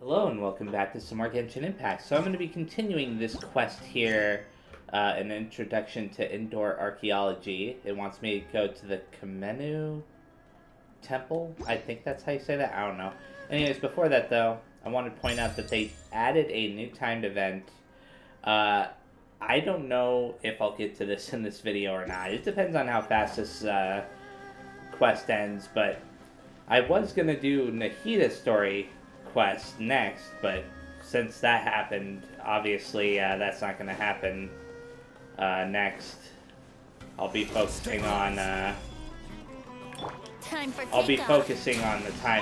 Hello and welcome back to some more Genshin Impact. So I'm going to be continuing this quest here, an introduction to indoor archaeology. It wants me to go to the Kamenu Temple. I think that's how you say that. I don't know. Anyways, before that though, I want to point out that they added a new timed event. I don't know if I'll get to this in this video or not. It depends on how fast this quest ends, but I was going to do Nahida's story quest next, but since that happened, obviously that's not going to happen next. I'll be focusing on the timed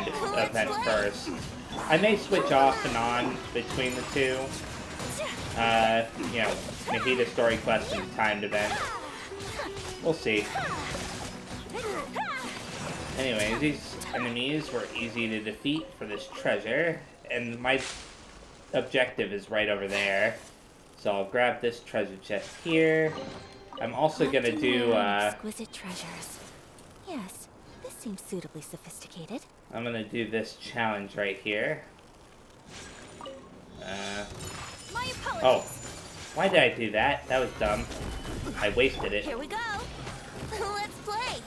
event first. I may switch off and on between the two. You know, Nahida story quest and timed event. We'll see. Anyways, these enemies were easy to defeat for this treasure, and my objective is right over there. So I'll grab this treasure chest here. I'm also gonna do exquisite treasures. Yes, this seems suitably sophisticated. I'm gonna do this challenge right here. Oh, why did I do that? That was dumb. I wasted it. Here we go. Let's play.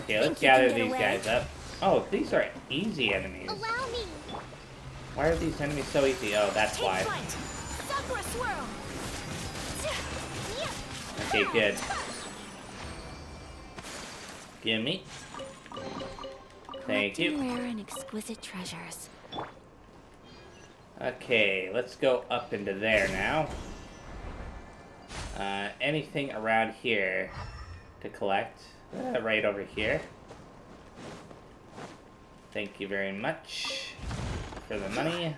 Okay, let's gather these guys up. Oh, these are easy enemies. Allow me. Why are these enemies so easy? Oh, that's why. Sakura swirl. Okay, good. Gimme. Thank you. Rare and exquisite treasures. Okay, let's go up into there now. Anything around here to collect? Right over here. Thank you very much for the money.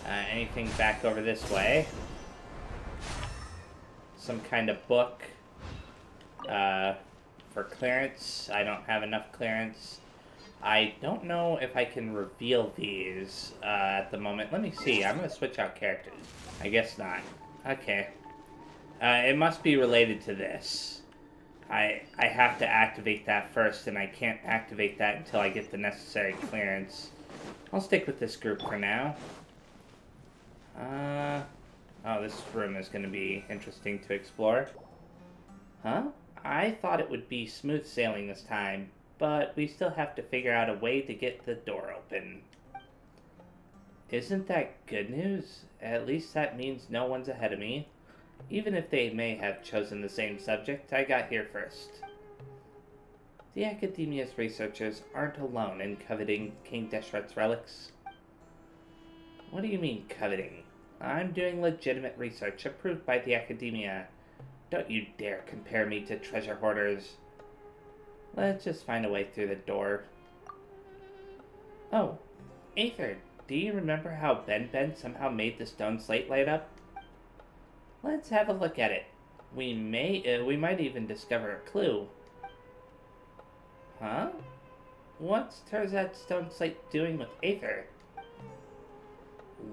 Anything back over this way? Some kind of book for clearance. I don't have enough clearance. I don't know if I can reveal these at the moment. Let me see. I'm going to switch out characters. I guess not. Okay. It must be related to this. I have to activate that first, and I can't activate that until I get the necessary clearance. I'll stick with this group for now. Oh, this room is going to be interesting to explore. Huh? I thought it would be smooth sailing this time, but we still have to figure out a way to get the door open. Isn't that good news? At least that means no one's ahead of me. Even if they may have chosen the same subject, I got here first. The Academia's researchers aren't alone in coveting King Deshret's relics. What do you mean, coveting? I'm doing legitimate research approved by the Academia. Don't you dare compare me to treasure hoarders. Let's just find a way through the door. Oh, Aether, do you remember how Ben somehow made the stone slate light up? Let's have a look at it. We might even discover a clue. Huh? What's Terzad's stone slate doing with Aether?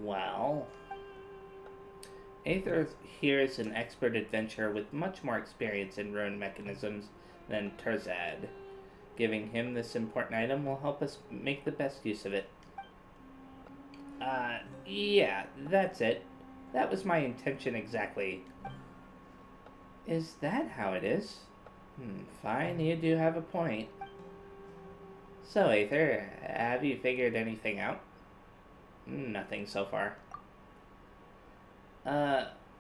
Well, Aether here is an expert adventurer with much more experience in rune mechanisms than Terzad. Giving him this important item will help us make the best use of it. Yeah, that's it. That was my intention exactly. Is that how it is? Fine, you do have a point. So, Aether, have you figured anything out? Nothing so far.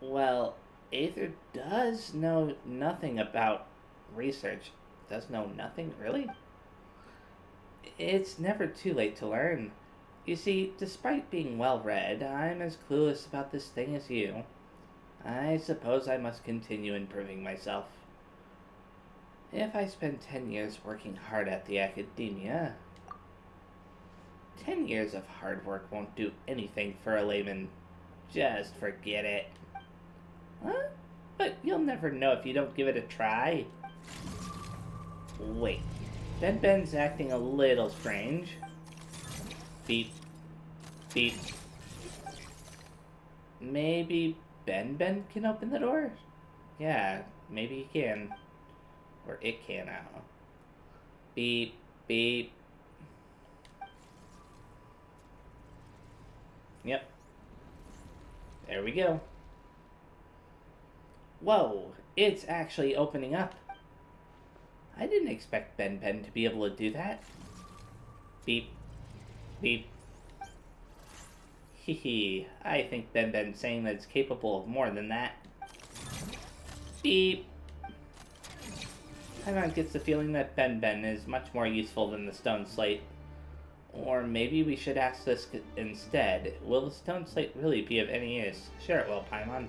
Well, Aether does know nothing about research. Does know nothing, really? It's never too late to learn. You see, despite being well-read, I'm as clueless about this thing as you. I suppose I must continue improving myself. If I spend 10 years working hard at the Academia... 10 years of hard work won't do anything for a layman. Just forget it. Huh? But you'll never know if you don't give it a try. Wait. Ben's acting a little strange. Beep. Beep. Maybe Ben can open the door? Yeah, maybe he can. Or it can, I don't know. Beep. Beep. Yep. There we go. Whoa, it's actually opening up. I didn't expect Ben to be able to do that. Beep. Beep. Hehe, I think Ben's saying that it's capable of more than that. Beep. Paimon gets the feeling that Ben is much more useful than the stone slate. Or maybe we should ask this instead. Will the stone slate really be of any use? Sure it will, Paimon.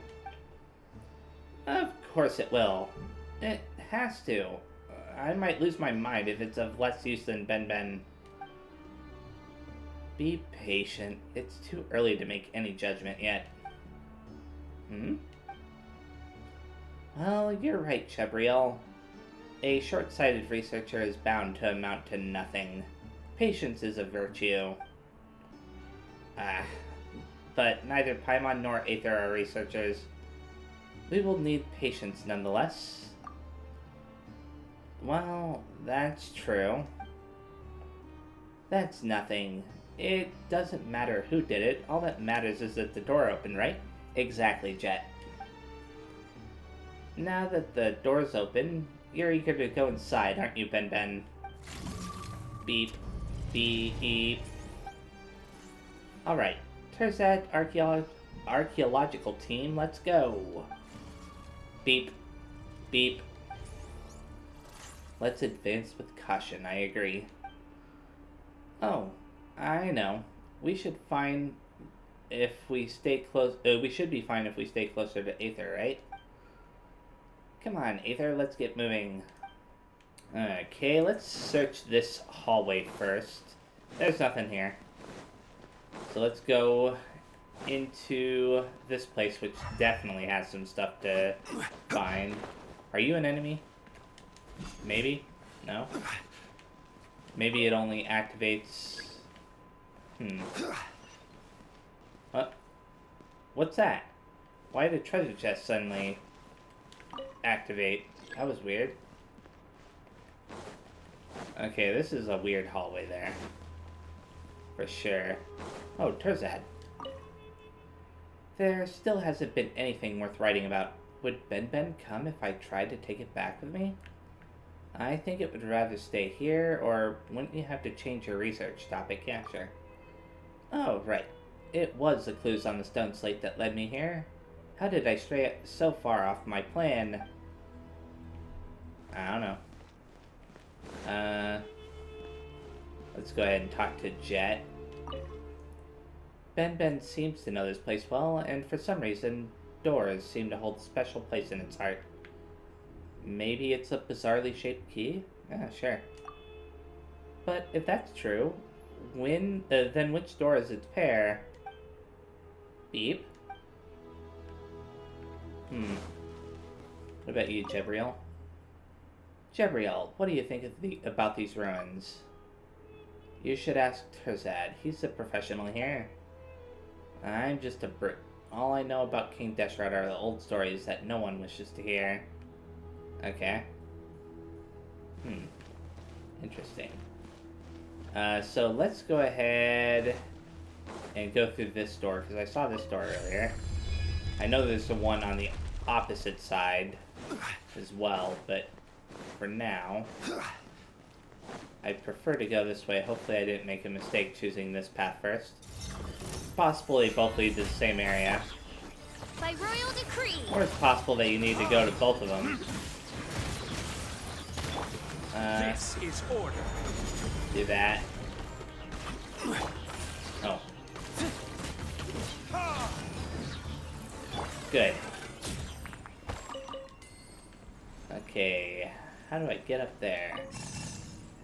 Of course it will. It has to. I might lose my mind if it's of less use than Ben. Be patient. It's too early to make any judgment yet. Well, you're right, Chebriel. A short-sighted researcher is bound to amount to nothing. Patience is a virtue. But neither Paimon nor Aether are researchers. We will need patience nonetheless. Well, that's true. That's nothing. It doesn't matter who did it. All that matters is that the door opened, right? Exactly, Jet. Now that the door's open, you're eager to go inside, aren't you, Ben? Beep. Beep. Alright. Terzad archaeological team, let's go. Beep. Beep. Let's advance with caution, I agree. Oh, I know. We should find if we stay close. We should be fine if we stay closer to Aether, right? Come on, Aether, let's get moving. Okay, let's search this hallway first. There's nothing here. So let's go into this place, which definitely has some stuff to find. Are you an enemy? Maybe? No? Maybe it only activates... What? What's that? Why did treasure chest suddenly activate? That was weird. Okay, this is a weird hallway there. For sure. Oh, Terzad. There still hasn't been anything worth writing about. Would Ben come if I tried to take it back with me? I think it would rather stay here, or wouldn't you have to change your research topic? Yeah, sure. Oh, right. It was the clues on the stone slate that led me here. How did I stray so far off my plan? I don't know. Let's go ahead and talk to Jet. Ben seems to know this place well, and for some reason, doors seem to hold a special place in its heart. Maybe it's a bizarrely shaped key? Yeah, sure. But if that's true, then which door is its pair? Beep? What about you, Jebriel? Jebriel, what do you think about these ruins? You should ask Terzad. He's the professional here. I'm just a brute. All I know about King Deshrad are the old stories that no one wishes to hear. Okay. Interesting. So let's go ahead and go through this door, because I saw this door earlier. I know there's the one on the opposite side as well, but for now, I prefer to go this way. Hopefully I didn't make a mistake choosing this path first. It's possible they both lead to the same area. By royal decree. Or it's possible that you need to go to both of them. This is order. Do that. Oh. Good. Okay. How do I get up there? I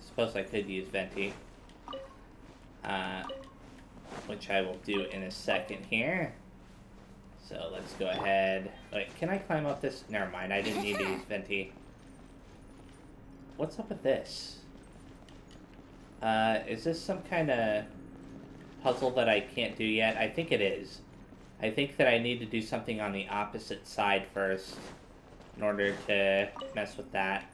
suppose I could use Venti. Which I will do in a second here. So let's go ahead. Wait, can I climb up this? Never mind, I didn't need to use Venti. What's up with this? Is this some kind of puzzle that I can't do yet? I think it is. I think that I need to do something on the opposite side first in order to mess with that.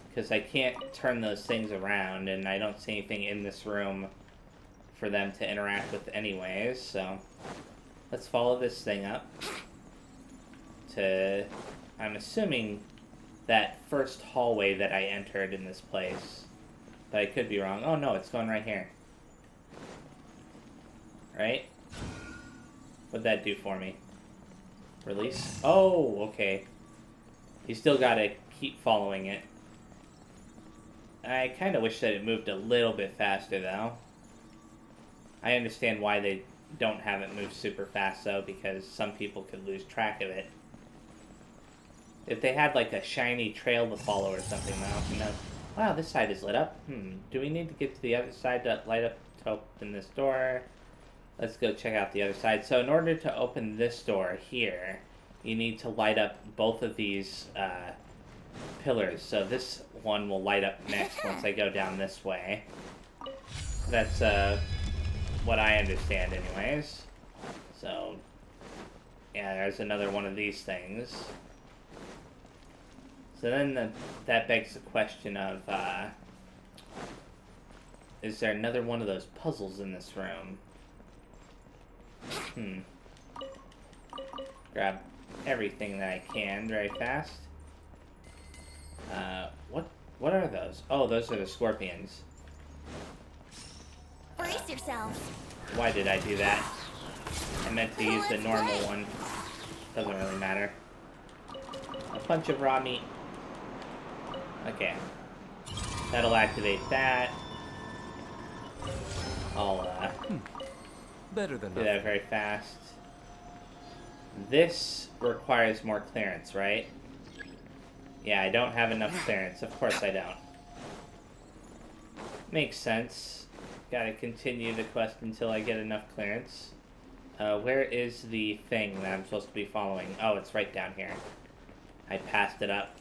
Because I can't turn those things around, and I don't see anything in this room for them to interact with anyways, so let's follow this thing up to, I'm assuming, that first hallway that I entered in this place. But I could be wrong. Oh no, it's going right here. Right? What'd that do for me? Release? Oh, okay. You still gotta keep following it. I kinda wish that it moved a little bit faster, though. I understand why they don't have it move super fast, though, because some people could lose track of it. If they had, like, a shiny trail to follow or something, though, you know. Wow, this side is lit up. Do we need to get to the other side to light up to open this door? Let's go check out the other side. So in order to open this door here, you need to light up both of these pillars. So this one will light up next once I go down this way. That's what I understand anyways. So, yeah, there's another one of these things. So then that begs the question of, is there another one of those puzzles in this room? Grab everything that I can very fast. What are those? Oh, those are the scorpions. Brace yourselves. Why did I do that? I meant to use the normal one. Doesn't really matter. A bunch of raw meat. Okay. That'll activate that. I'll Better than do nothing. that very fast. This requires more clearance, right? Yeah, I don't have enough clearance. Of course I don't. Makes sense. Gotta continue the quest until I get enough clearance. Where is the thing that I'm supposed to be following? Oh, it's right down here. I passed it up.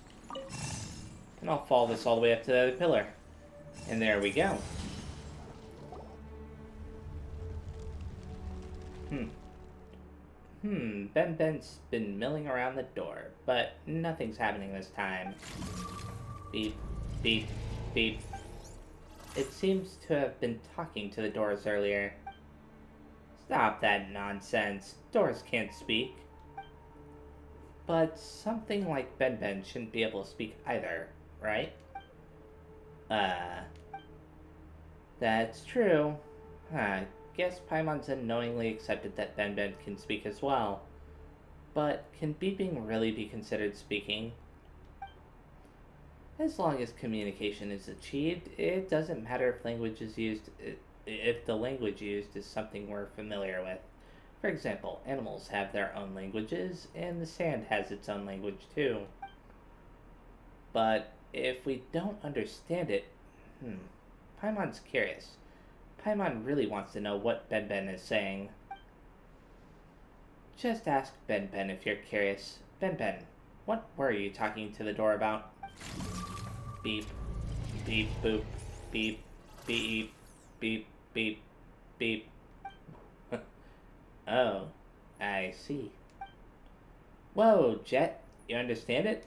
And I'll follow this all the way up to the other pillar. And there we go. Ben's been milling around the door, but nothing's happening this time. Beep, beep, beep. It seems to have been talking to the doors earlier. Stop that nonsense. Doors can't speak. But something like Ben shouldn't be able to speak either, right? That's true. Guess Paimon's unknowingly accepted that Ben can speak as well. But can beeping really be considered speaking? As long as communication is achieved, it doesn't matter if language is used, if the language used is something we're familiar with. For example, animals have their own languages, and the sand has its own language too. But if we don't understand it, Paimon's curious. Paimon really wants to know what Ben is saying. Just ask Ben if you're curious. Ben, what were you talking to the door about? Beep, beep, boop, beep, beep, beep, beep, beep. Oh, I see. Whoa, Jet, you understand it?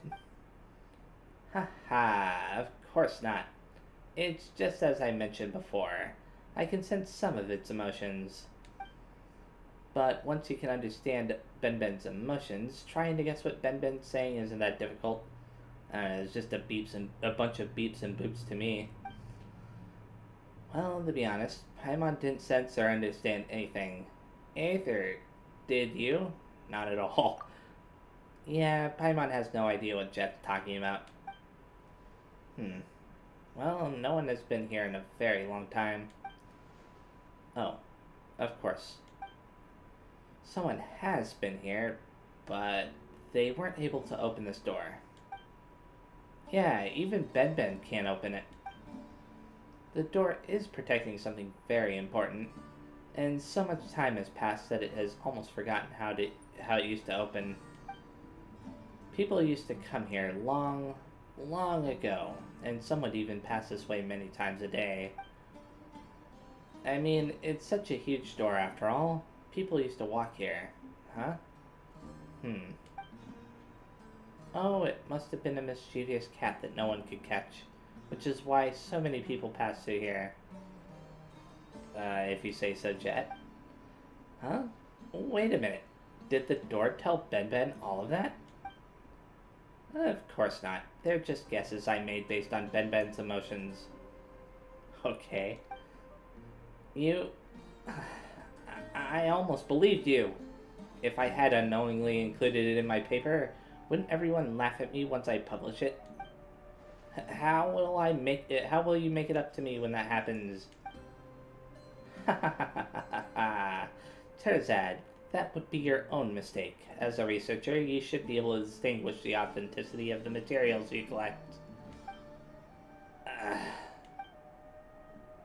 Haha, of course not. It's just as I mentioned before. I can sense some of its emotions. But once you can understand Ben's emotions, trying to guess what Ben's saying isn't that difficult. It's just a bunch of beeps and boops to me. Well, to be honest, Paimon didn't sense or understand anything. Either did you? Not at all. Yeah, Paimon has no idea what Jet's talking about. Well, no one has been here in a very long time. Oh, of course. Someone has been here, but they weren't able to open this door. Yeah, even Ben can't open it. The door is protecting something very important, and so much time has passed that it has almost forgotten how it used to open. People used to come here long ago, and some would even pass this way many times a day. I mean, it's such a huge door after all. People used to walk here. Huh? Oh, it must have been a mischievous cat that no one could catch, which is why so many people pass through here. If you say so, Jet. Huh? Wait a minute. Did the door tell Ben all of that? Of course not. They're just guesses I made based on Ben's emotions. Okay. You... I almost believed you. If I had unknowingly included it in my paper, wouldn't everyone laugh at me once I publish it? How will you make it up to me when that happens? Terzad, that would be your own mistake. As a researcher, you should be able to distinguish the authenticity of the materials you collect.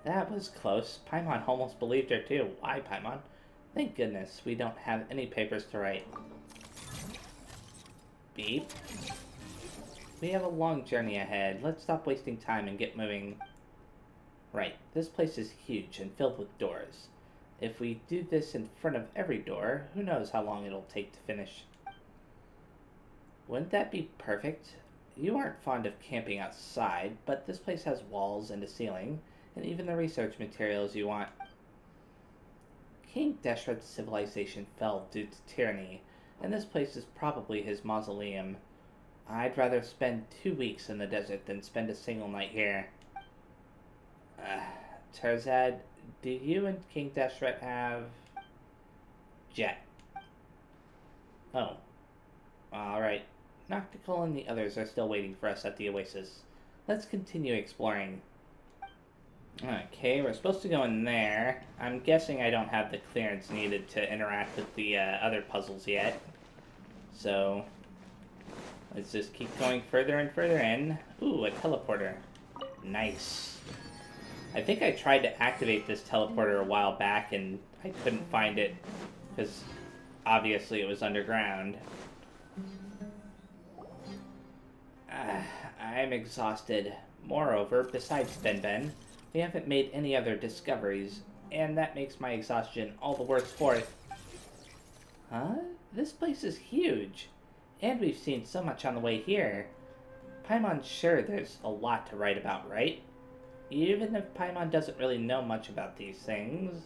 That was close. Paimon almost believed her too. Why, Paimon? Thank goodness we don't have any papers to write. Beep. We have a long journey ahead. Let's stop wasting time and get moving. Right, this place is huge and filled with doors. If we do this in front of every door, who knows how long it'll take to finish. Wouldn't that be perfect? You aren't fond of camping outside, but this place has walls and a ceiling, and even the research materials you want. King Deshret's civilization fell due to tyranny, and this place is probably his mausoleum. I'd rather spend 2 weeks in the desert than spend a single night here. Terzad, do you and King Deshret have... Jet? Oh. Alright. Noctical and the others are still waiting for us at the oasis. Let's continue exploring. Okay, we're supposed to go in there. I'm guessing I don't have the clearance needed to interact with the other puzzles yet. So, let's just keep going further and further in. Ooh, a teleporter. Nice. I think I tried to activate this teleporter a while back and I couldn't find it because obviously it was underground. I'm exhausted. Moreover, besides Ben, we haven't made any other discoveries, and that makes my exhaustion all the worse for it. Huh? This place is huge, and we've seen so much on the way here. Paimon's sure there's a lot to write about, right? Even if Paimon doesn't really know much about these things.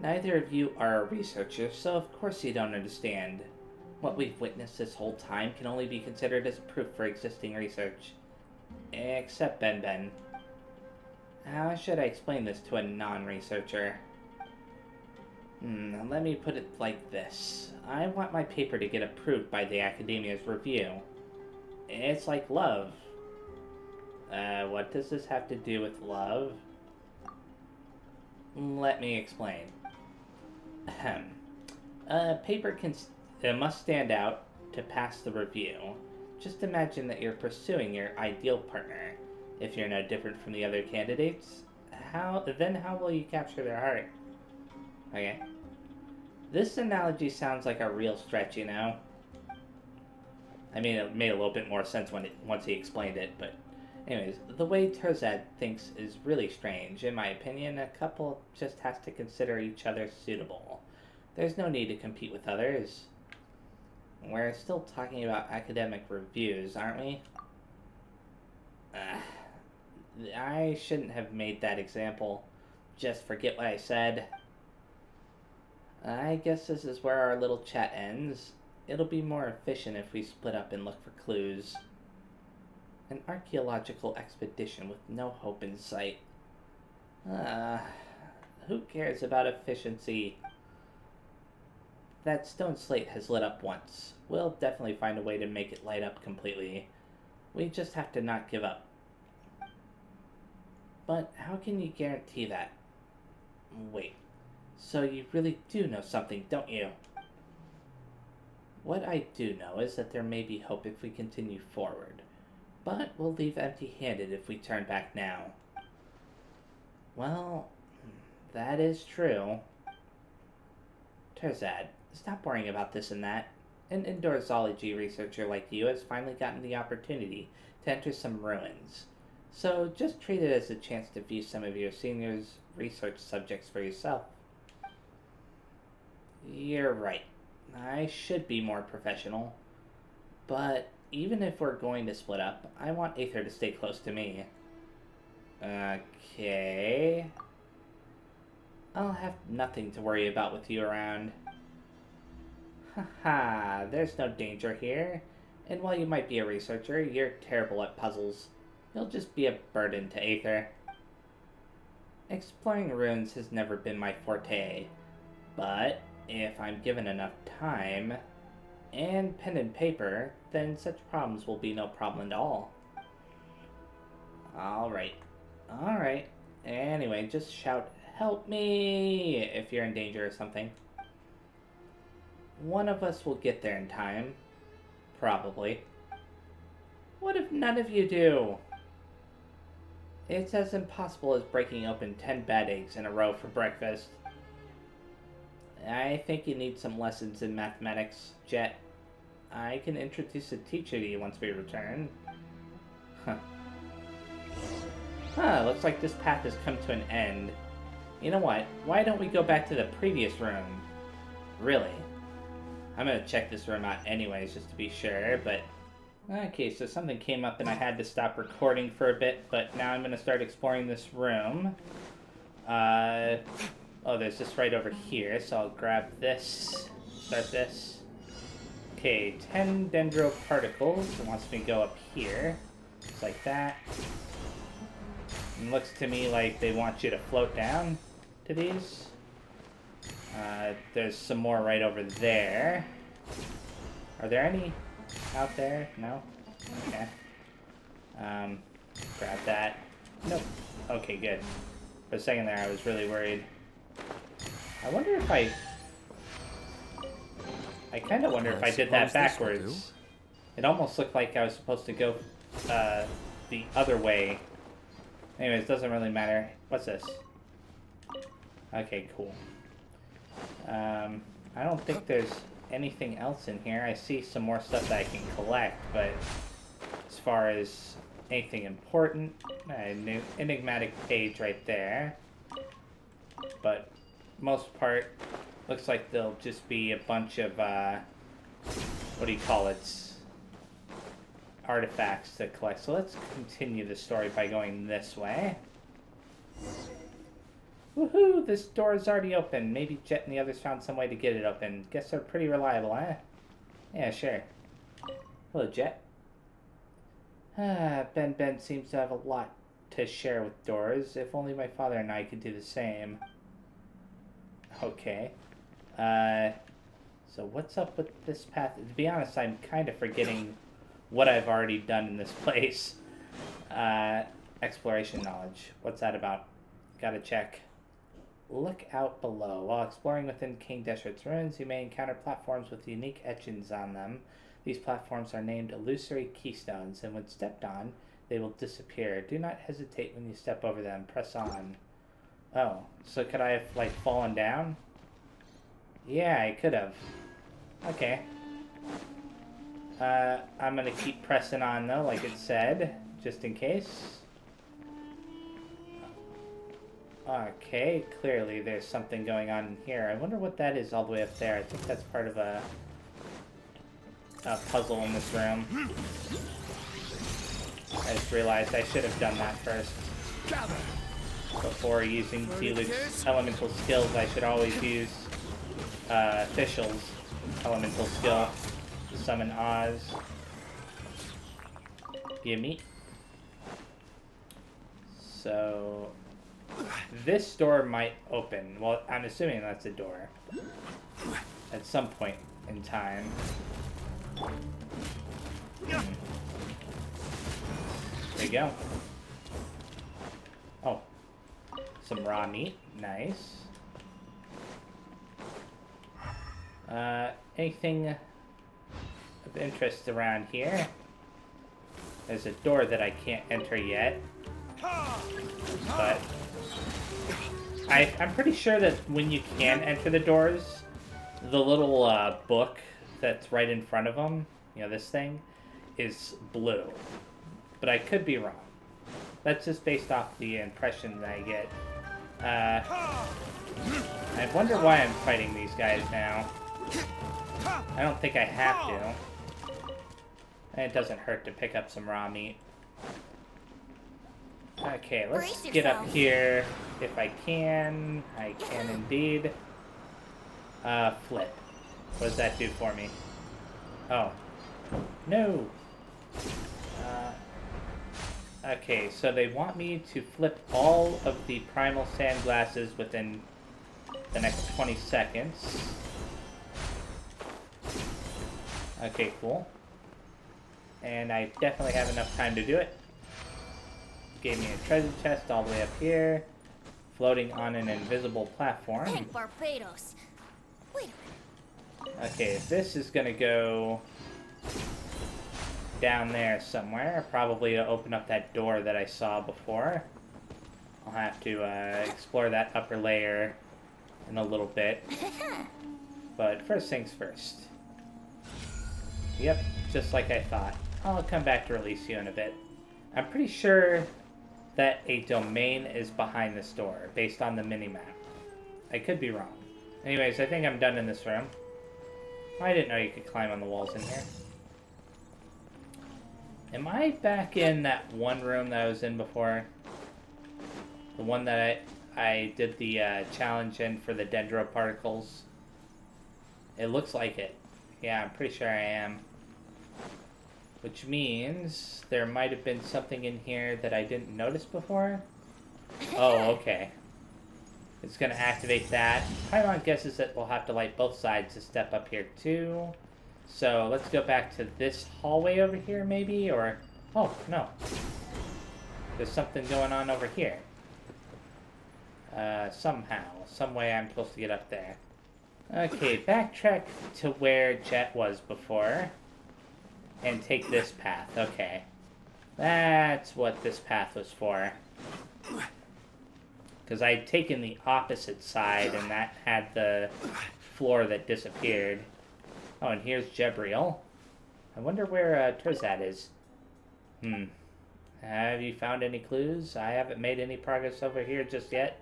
Neither of you are a researcher, so of course you don't understand. What we've witnessed this whole time can only be considered as proof for existing research. Except Ben. How should I explain this to a non-researcher? Let me put it like this. I want my paper to get approved by the Academia's review. It's like love. What does this have to do with love? Let me explain. A paper must stand out to pass the review. Just imagine that you're pursuing your ideal partner. If you're no different from the other candidates, how will you capture their heart? Okay. This analogy sounds like a real stretch, you know? I mean, it made a little bit more sense once he explained it, but... Anyways, the way Terzad thinks is really strange. In my opinion, a couple just has to consider each other suitable. There's no need to compete with others. We're still talking about academic reviews, aren't we? I shouldn't have made that example. Just forget what I said. I guess this is where our little chat ends. It'll be more efficient if we split up and look for clues. An archaeological expedition with no hope in sight. Who cares about efficiency? That stone slate has lit up once. We'll definitely find a way to make it light up completely. We just have to not give up. But how can you guarantee that? Wait, so you really do know something, don't you? What I do know is that there may be hope if we continue forward. But we'll leave empty-handed if we turn back now. Well, that is true. Terzad, stop worrying about this and that. An indoor zoology researcher like you has finally gotten the opportunity to enter some ruins. So just treat it as a chance to view some of your seniors' research subjects for yourself. You're right. I should be more professional. But even if we're going to split up, I want Aether to stay close to me. Okay. I'll have nothing to worry about with you around. Haha, there's no danger here. And while you might be a researcher, you're terrible at puzzles. You'll just be a burden to Aether. Exploring ruins has never been my forte, but if I'm given enough time and pen and paper, then such problems will be no problem at all. Alright. Anyway, just shout, "Help me!" if you're in danger or something. One of us will get there in time. Probably. What if none of you do? It's as impossible as breaking open 10 bad eggs in a row for breakfast. I think you need some lessons in mathematics, Jet. I can introduce a teacher to you once we return. Looks like this path has come to an end. You know what? Why don't we go back to the previous room? Really? I'm gonna check this room out anyways, just to be sure, but... Okay, so something came up and I had to stop recording for a bit, but now I'm gonna start exploring this room. Oh, there's this right over here, so I'll grab this, start this. Okay, 10 dendro particles. It wants me to go up here, just like that. And looks to me like they want you to float down to these. There's some more right over there. Are there any out there? No? Okay. Grab that. Nope. Okay, good. For a second there, I was really worried. I wonder if I kind of wonder if I did that backwards. It almost looked like I was supposed to go the other way. Anyways, doesn't really matter. What's this? Okay, cool. I don't think there's anything else in here. I see some more stuff that I can collect, but as far as anything important, a new enigmatic page right there. But most part, looks like there'll just be a bunch of, what do you call it? Artifacts to collect. So let's continue the story by going this way. Woohoo! This door is already open. Maybe Jet and the others found some way to get it open. Guess they're pretty reliable, eh? Yeah, sure. Hello, Jet. Ben seems to have a lot to share with doors. If only my father and I could do the same. Okay. So what's up with this path? To be honest, I'm kind of forgetting what I've already done in this place. Exploration knowledge. What's that about? Gotta check. Look out below. While exploring within King Deshert's ruins, you may encounter platforms with unique etchings on them. These platforms are named illusory keystones, and when stepped on, they will disappear. Do not hesitate when you step over them. Press on. Oh, so could I have, like, fallen down? Yeah, I could have. Okay. I'm gonna keep pressing on, though, like it said, just in case. Okay, clearly there's something going on in here. I wonder what that is all the way up there. I think that's part of a puzzle in this room. I just realized I should have done that first. Before using Diluc's elemental skills, I should always use Fischl's elemental skill to summon Oz. Gimme. So... this door might open. Well, I'm assuming that's a door. At some point in time. There you go. Oh. Some raw meat. Nice. Anything of interest around here? There's a door that I can't enter yet. But I'm pretty sure that when you can enter the doors, the little book that's right in front of them, you know, this thing, is blue. But I could be wrong. That's just based off the impression that I get. I wonder why I'm fighting these guys now. I don't think I have to. And it doesn't hurt to pick up some raw meat. Okay, let's Brace get up yourself. here if I can. I can indeed. Flip. What does that do for me? Oh. No! Okay, so they want me to flip all of the primal sandglasses within the next 20 seconds. Okay, cool. And I definitely have enough time to do it. Gave me a treasure chest all the way up here, floating on an invisible platform. Hey, Barbados. Wait a minute. Okay, this is gonna go down there somewhere, probably to open up that door that I saw before. I'll have to explore that upper layer in a little bit. But first things first. Yep, just like I thought. I'll come back to release you in a bit. I'm pretty sure that a domain is behind this door, based on the minimap. I could be wrong. Anyways, I think I'm done in this room. I didn't know you could climb on the walls in here. Am I back in that one room that I was in before? The one that I did the challenge in for the dendro particles? It looks like it. Yeah, I'm pretty sure I am. Which means there might have been something in here that I didn't notice before. Oh, okay. It's going to activate that. Paimon guesses that we'll have to light both sides to step up here too. So let's go back to this hallway over here maybe, or... Oh, no. There's something going on over here. Somehow. Some way I'm supposed to get up there. Okay, backtrack to where Jet was before. And take this path. Okay. That's what this path was for. Because I had taken the opposite side, and that had the floor that disappeared. Oh, and here's Jebriel. I wonder where Terzad is. Have you found any clues? I haven't made any progress over here just yet.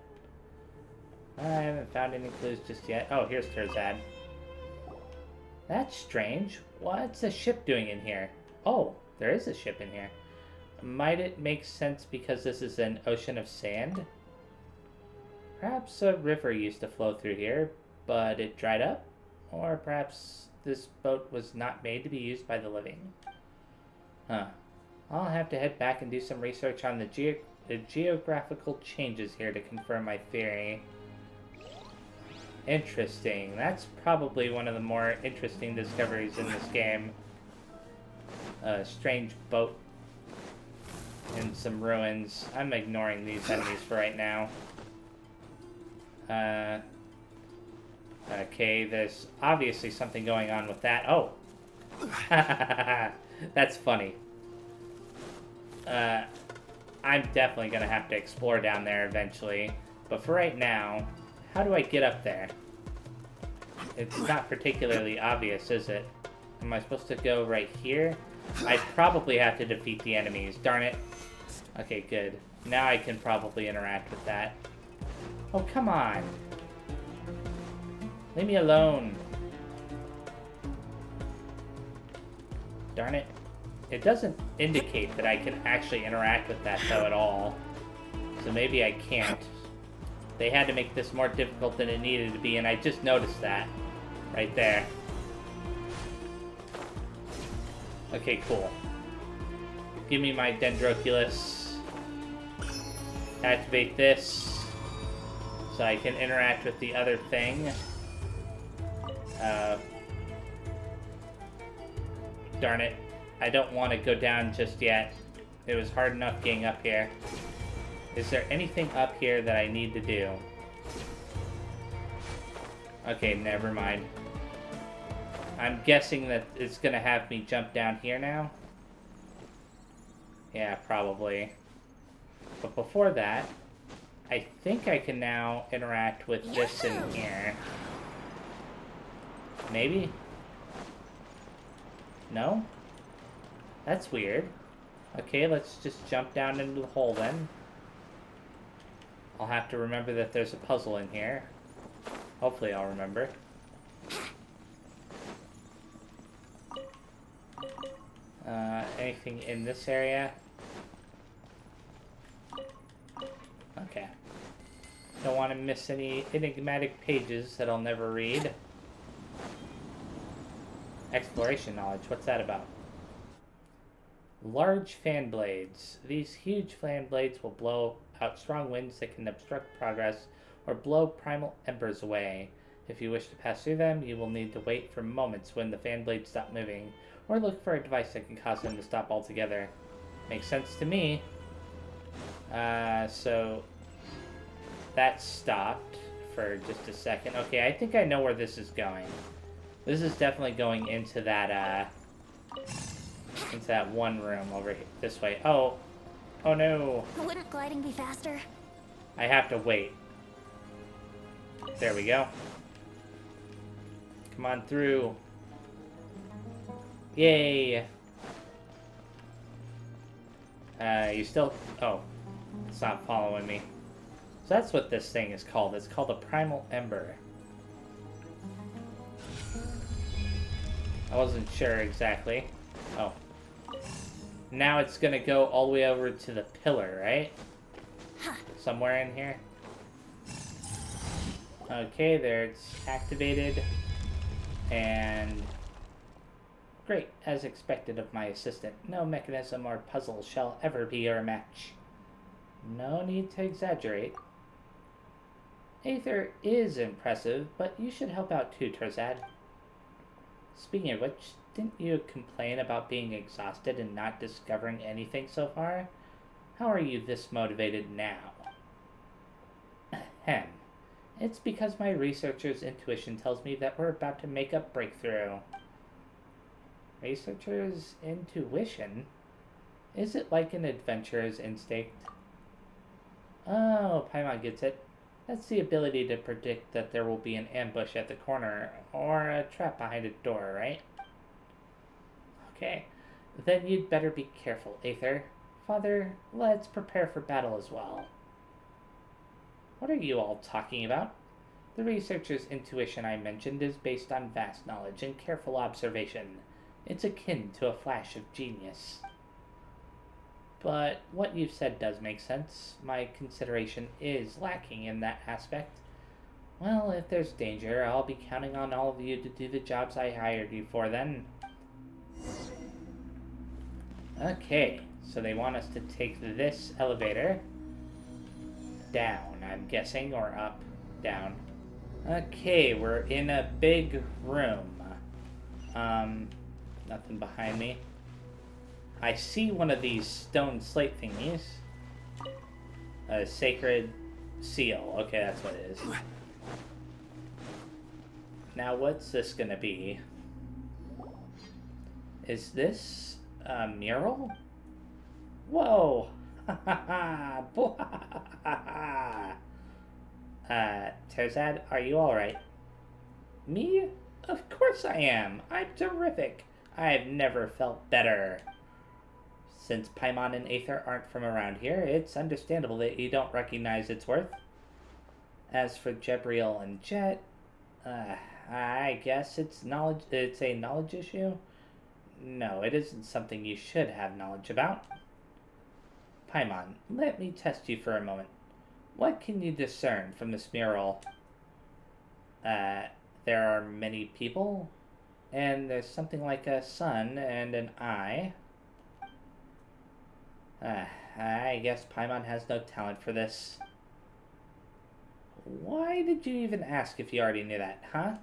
I haven't found any clues just yet. Oh, here's Terzad. That's strange. What's a ship doing in here? Oh, there is a ship in here. Might it make sense because this is an ocean of sand? Perhaps a river used to flow through here, but it dried up? Or perhaps this boat was not made to be used by the living? Huh. I'll have to head back and do some research on the geographical changes here to confirm my theory. Interesting. That's probably one of the more interesting discoveries in this game. A strange boat in some ruins. I'm ignoring these enemies for right now. Okay, there's obviously something going on with that. Oh! That's funny. I'm definitely gonna have to explore down there eventually. But for right now, how do I get up there? It's not particularly obvious, is it? Am I supposed to go right here? I probably have to defeat the enemies. Darn it. Okay, good. Now I can probably interact with that. Oh, come on. Leave me alone. Darn it. It doesn't indicate that I can actually interact with that, though, at all. So maybe I can't. They had to make this more difficult than it needed to be, and I just noticed that. Right there. Okay, cool. Give me my Dendroculus. Activate this. So I can interact with the other thing. Darn it. I don't want to go down just yet. It was hard enough getting up here. Is there anything up here that I need to do? Okay, never mind. I'm guessing that it's gonna have me jump down here now. Yeah, probably. But before that, I think I can now interact with this in here. Maybe? No? That's weird. Okay, let's just jump down into the hole then. I'll have to remember that there's a puzzle in here. Hopefully I'll remember. Anything in this area? Okay. Don't want to miss any enigmatic pages that I'll never read. Exploration knowledge. What's that about? Large fan blades. These huge fan blades will blow out strong winds that can obstruct progress or blow primal embers away. If you wish to pass through them, you will need to wait for moments when the fan blades stop moving, or look for a device that can cause them to stop altogether. Makes sense to me. So that stopped for just a second. Okay, I think I know where this is going. This is definitely going into that one room over here, this way. Oh no. Wouldn't gliding be faster? I have to wait. There we go. Come on through. Yay. You still... Oh. It's not following me. So that's what this thing is called. It's called a primal ember. I wasn't sure exactly. Oh. Now it's gonna go all the way over to the pillar, right? Somewhere in here. Okay, there it's activated. And... Great, as expected of my assistant. No mechanism or puzzle shall ever be your match. No need to exaggerate. Aether is impressive, but you should help out too, Terzad. Speaking of which, didn't you complain about being exhausted and not discovering anything so far? How are you this motivated now? Ahem. It's because my researcher's intuition tells me that we're about to make a breakthrough. Researcher's intuition? Is it like an adventurer's instinct? Oh, Paimon gets it. That's the ability to predict that there will be an ambush at the corner, or a trap behind a door, right? Okay, then you'd better be careful, Aether. Father, let's prepare for battle as well. What are you all talking about? The researcher's intuition I mentioned is based on vast knowledge and careful observation. It's akin to a flash of genius. But what you've said does make sense. My consideration is lacking in that aspect. Well, if there's danger, I'll be counting on all of you to do the jobs I hired you for then. Okay, so they want us to take this elevator down, I'm guessing, or up, down. Okay, we're in a big room. Nothing behind me. I see one of these stone slate thingies. A sacred seal. Okay, that's what it is. Now, what's this gonna be? Is this a mural? Whoa! Terzad, are you alright? Me? Of course I am. I'm terrific. I've never felt better. Since Paimon and Aether aren't from around here, it's understandable that you don't recognize its worth. As for Jebriel and Jet, I guess it's a knowledge issue? No, it isn't something you should have knowledge about. Paimon, let me test you for a moment. What can you discern from this mural? There are many people, and there's something like a sun and an eye. I guess Paimon has no talent for this. Why did you even ask if you already knew that, huh?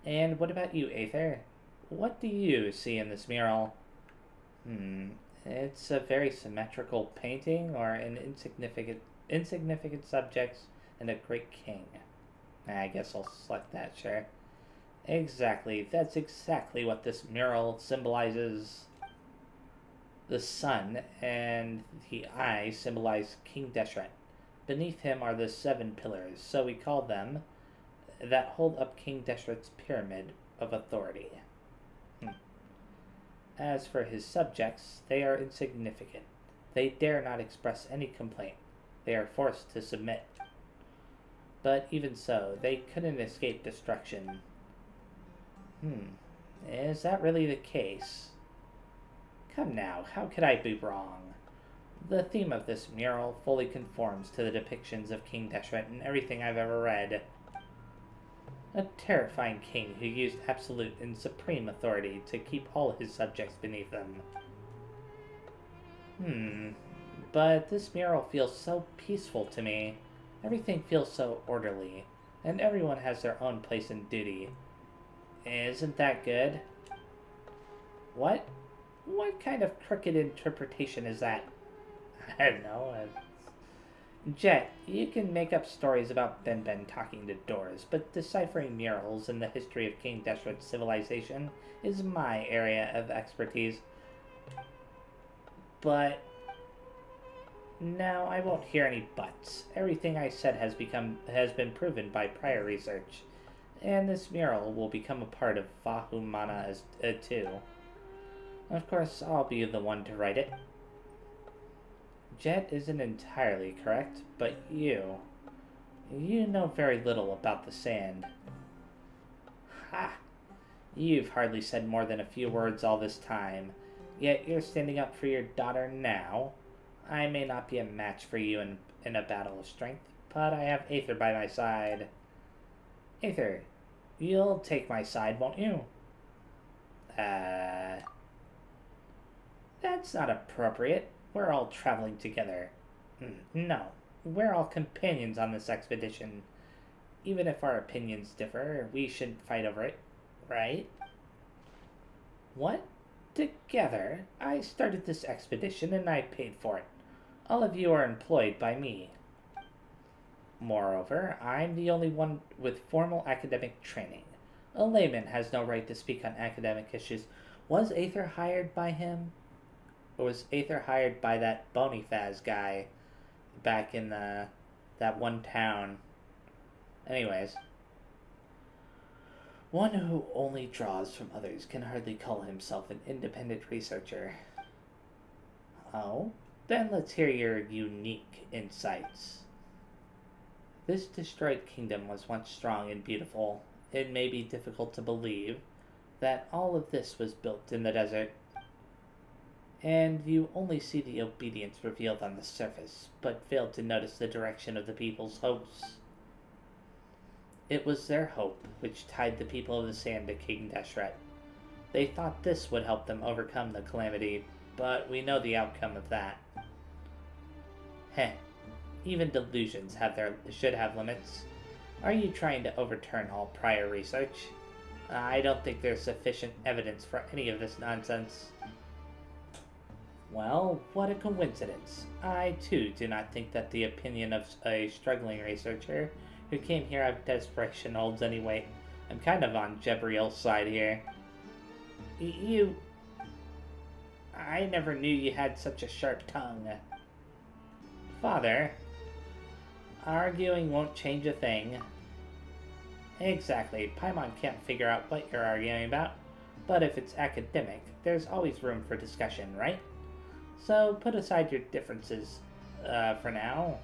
And what about you, Aether? What do you see in this mural? It's a very symmetrical painting, or an insignificant subjects and a great king. I guess I'll select that, sure. Exactly, that's exactly what this mural symbolizes. The sun and the eye symbolize King Deshret. Beneath him are the 7 pillars, so we call them, that hold up King Deshret's pyramid of authority. As for his subjects, they are insignificant. They dare not express any complaint. They are forced to submit. But even so, they couldn't escape destruction. Is that really the case? Come now, how could I be wrong? The theme of this mural fully conforms to the depictions of King Deshret in everything I've ever read. A terrifying king who used absolute and supreme authority to keep all his subjects beneath him. But this mural feels so peaceful to me. Everything feels so orderly, and everyone has their own place and duty. Isn't that good? What? What kind of crooked interpretation is that? I don't know. Jet, you can make up stories about Ben talking to doors, but deciphering murals in the history of King Deshret's civilization is my area of expertise. But no, I won't hear any buts. Everything I said has been proven by prior research, and this mural will become a part of Vahumana too. Of course, I'll be the one to write it. Jet isn't entirely correct, but you know very little about the sand. Ha! You've hardly said more than a few words all this time, yet you're standing up for your daughter now. I may not be a match for you in a battle of strength, but I have Aether by my side. Aether, you'll take my side, won't you? That's not appropriate. We're all traveling together. No, we're all companions on this expedition. Even if our opinions differ, we shouldn't fight over it, right? What? Together? I started this expedition and I paid for it. All of you are employed by me. Moreover, I'm the only one with formal academic training. A layman has no right to speak on academic issues. Was Aether hired by him? Or was Aether hired by that Bonifaz guy back in that one town? Anyways. One who only draws from others can hardly call himself an independent researcher. Oh? Then let's hear your unique insights. This destroyed kingdom was once strong and beautiful. It may be difficult to believe that all of this was built in the desert. And you only see the obedience revealed on the surface, but fail to notice the direction of the people's hopes. It was their hope which tied the people of the sand to King Deshret. They thought this would help them overcome the calamity, but we know the outcome of that. Heh, even delusions should have limits. Are you trying to overturn all prior research? I don't think there's sufficient evidence for any of this nonsense. Well, what a coincidence. I, too, do not think that the opinion of a struggling researcher who came here out of desperation holds any weight. I'm kind of on Jebriel's side here. I never knew you had such a sharp tongue. Father, arguing won't change a thing. Exactly. Paimon can't figure out what you're arguing about, but if it's academic, there's always room for discussion, right? So put aside your differences, for now.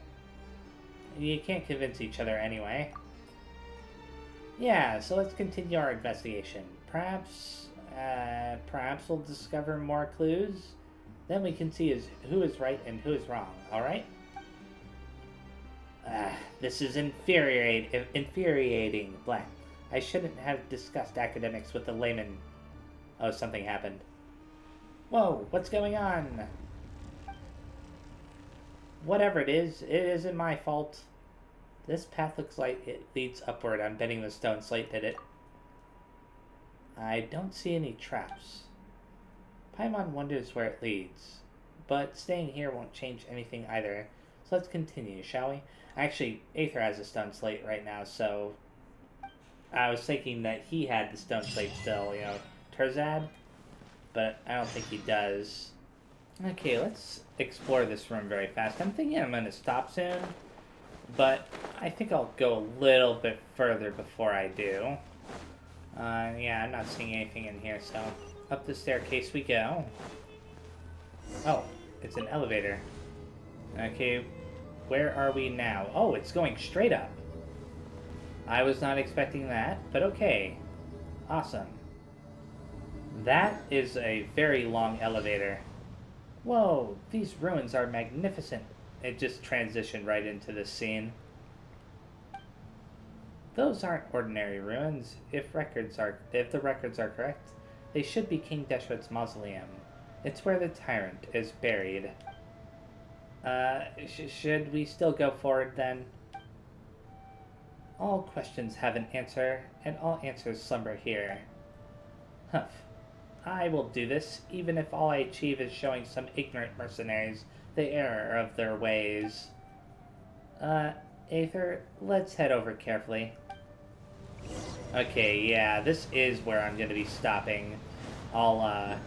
You can't convince each other anyway. Yeah, so let's continue our investigation. Perhaps we'll discover more clues. Then we can see who is right and who is wrong, alright? This is infuriating. Blah. I shouldn't have discussed academics with the layman. Oh, something happened. Whoa, what's going on? Whatever it isn't my fault. This path looks like it leads upward. I'm betting the stone slate did it. I don't see any traps. Paimon wonders where it leads, but staying here won't change anything either. So let's continue, shall we? Actually, Aether has a stone slate right now, so I was thinking that he had the stone slate still, Terzad, but I don't think he does. Okay, let's explore this room very fast. I'm thinking I'm going to stop soon, but I think I'll go a little bit further before I do. Yeah, I'm not seeing anything in here, so up the staircase we go. Oh, it's an elevator. Okay, where are we now? Oh, it's going straight up. I was not expecting that, but okay. Awesome. That is a very long elevator. Whoa, these ruins are magnificent. It just transitioned right into this scene. Those aren't ordinary ruins. If the records are correct, they should be King Deshret's mausoleum. It's where the tyrant is buried. Should we still go forward then? All questions have an answer, and all answers slumber here. Humph. I will do this, even if all I achieve is showing some ignorant mercenaries the error of their ways. Aether, let's head over carefully. Okay, yeah, this is where I'm going to be stopping. I'll,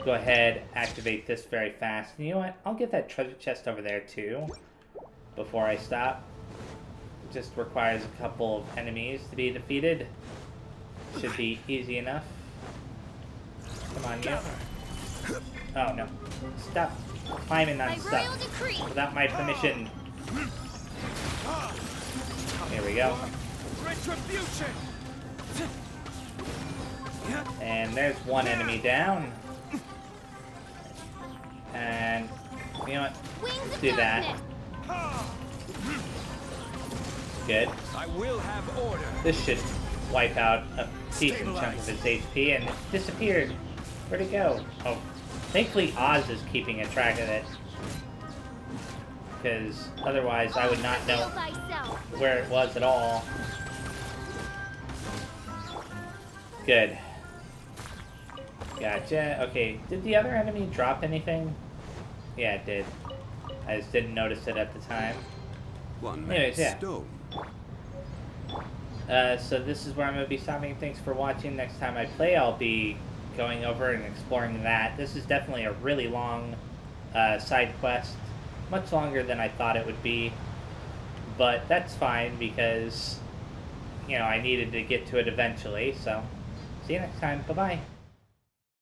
go ahead, activate this very fast. And you know what? I'll get that treasure chest over there, too, before I stop. It just requires a couple of enemies to be defeated. Should be easy enough. Come on, you. Oh, no. Stop climbing on stuff without my permission. Here we go. Retribution. And there's one enemy down. And, you know what? Let's do that. Good. I will have order. This should wipe out a decent chunk of his HP, and it disappeared. Where'd it go? Oh, thankfully Oz is keeping a track of it. Because otherwise I would not know where it was at all. Good. Gotcha. Okay, did the other enemy drop anything? Yeah, it did. I just didn't notice it at the time. Anyways, yeah. So this is where I'm going to be stopping. Thanks for watching. Next time I play, I'll be going over and exploring that. This is definitely a really long side quest. Much longer than I thought it would be. But that's fine because, you know, I needed to get to it eventually. So, see you next time. Bye-bye.